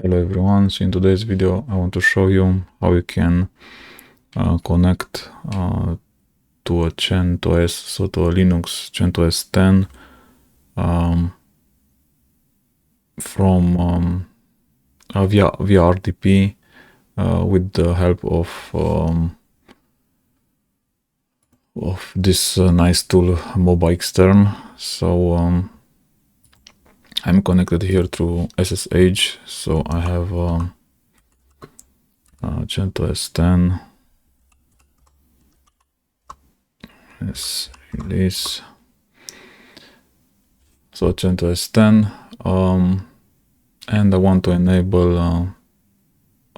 Hello everyone, so in today's video I want to show you how you can connect to a CentOS, so to a Linux CentOS 10 from via RDP with the help of this nice tool MobaXterm. So I'm connected here through SSH, so I have CentOS 10. Let's release. So CentOS 10, and I want to enable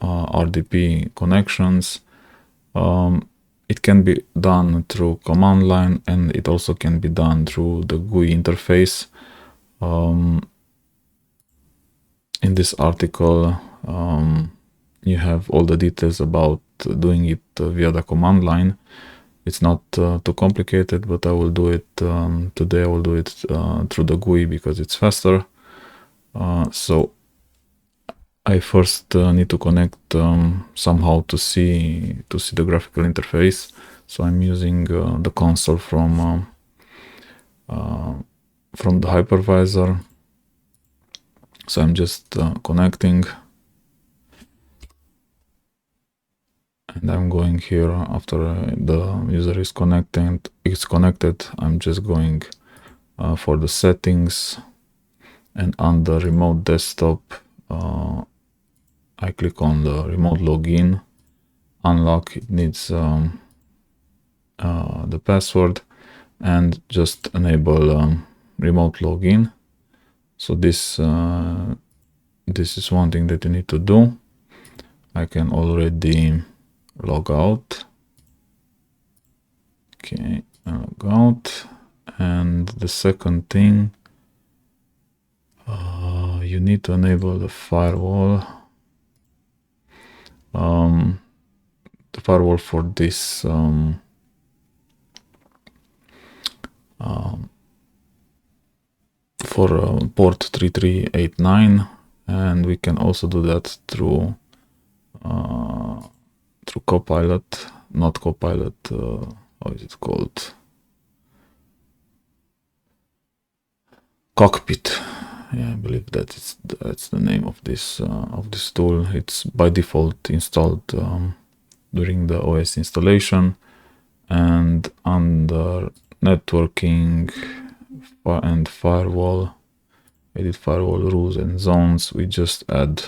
RDP connections. It can be done through command line, and it also can be done through the GUI interface. In this article, you have all the details about doing it via the command line. It's not too complicated, but I will do it today. I will do it through the GUI because it's faster. So I first need to connect somehow to see the graphical interface. So I'm using the console from the hypervisor. So I'm just connecting, and I'm going here after the user is connected. I'm just going for the settings, and under remote desktop I click on the remote login. Unlock, it needs the password, and just enable remote login. So this is one thing that you need to do. I can already log out. Okay, log out. And the second thing, you need to enable the firewall. The firewall for this for port 3389, and we can also do that through Copilot, not Copilot. How is it called? Cockpit. Yeah, I believe that's the name of this tool. It's by default installed during the OS installation, and under networking and firewall, edit firewall rules and zones, we just add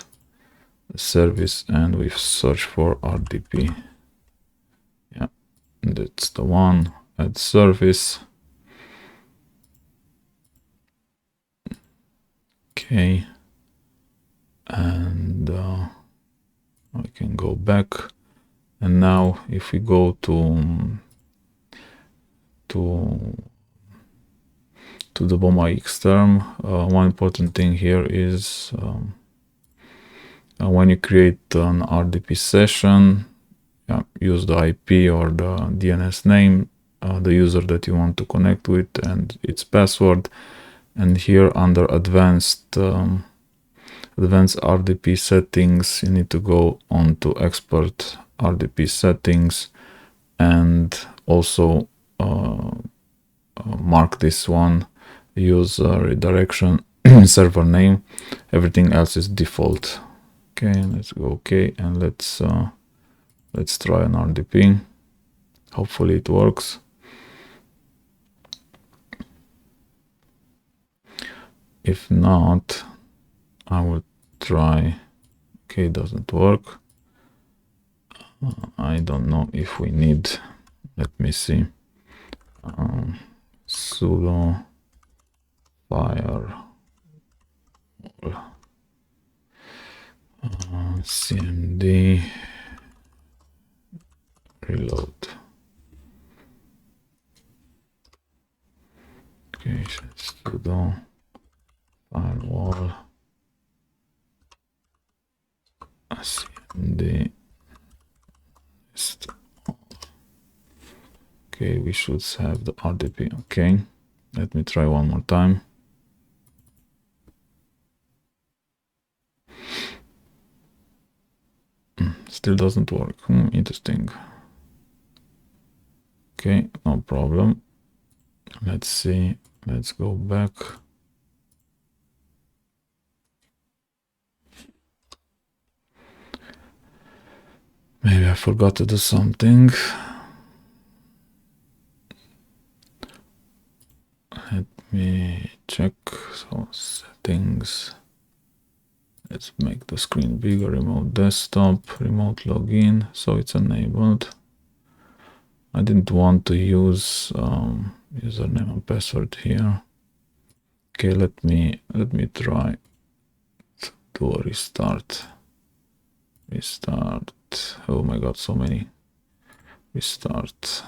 a service and we search for RDP. Yeah, that's the one. Add service. Okay, and I can go back, and now if we go to the MobaXterm, one important thing here is when you create an RDP session, use the IP or the DNS name, the user that you want to connect with, and its password. And here under advanced RDP settings, you need to go on to expert RDP settings, and also mark this one, use redirection server name. Everything else is default. Okay, let's go okay, and let's try an RDP. Hopefully it works. If not, I will try. Okay, it doesn't work. I don't know if we need, let me see, sudo firewall cmd reload. Okay, sudo firewall cmd. Okay, we should have the RDP. Okay, let me try one more time. Still doesn't work. Interesting. Okay, no problem. Let's see. Let's go back. Maybe I forgot to do something. Let me check. So settings. Let's make the screen bigger. Remote desktop, remote login. So it's enabled. I didn't want to use username and password here. Okay, let me try to do a restart. Restart. Oh my god, so many. Restart.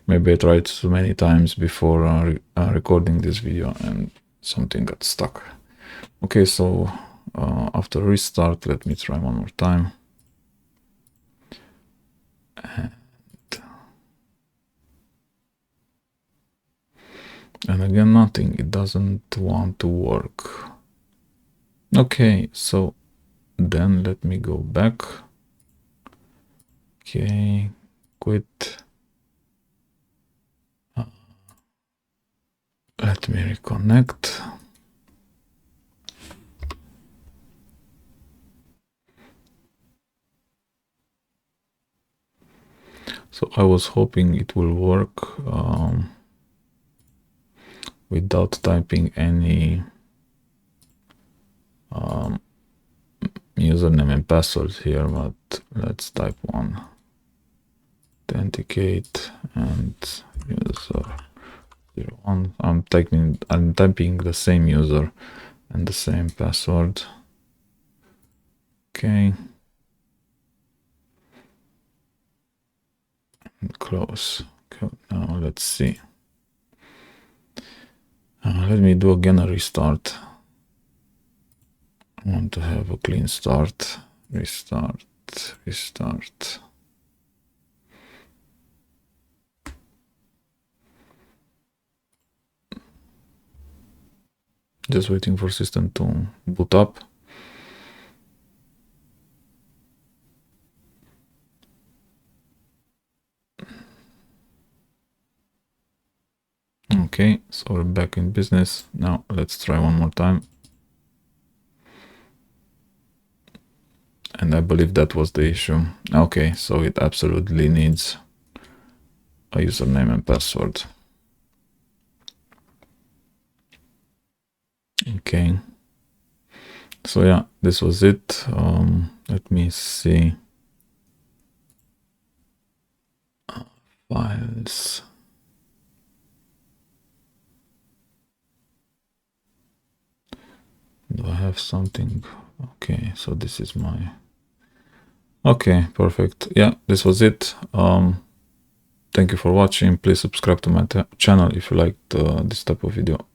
Maybe I tried so many times before recording this video and something got stuck. Okay, so after restart, let me try one more time. And again, nothing. It doesn't want to work. Okay, so then let me go back. Okay, quit. Let me reconnect. So I was hoping it will work without typing any username and password here, but let's type one. Authenticate and user 01. I'm typing the same user and the same password. Okay. And close. Okay, now let's see. Let me do again a restart. I want to have a clean start. Restart. Restart. Just waiting for system to boot up. Okay, so we're back in business. Now let's try one more time. And I believe that was the issue. Okay, so it absolutely needs a username and password. Okay. So yeah, this was it. Let me see. Files. Do I have something? Okay, so this is my... Okay, perfect. Yeah, this was it. Thank you for watching. Please subscribe to my channel if you liked this type of video.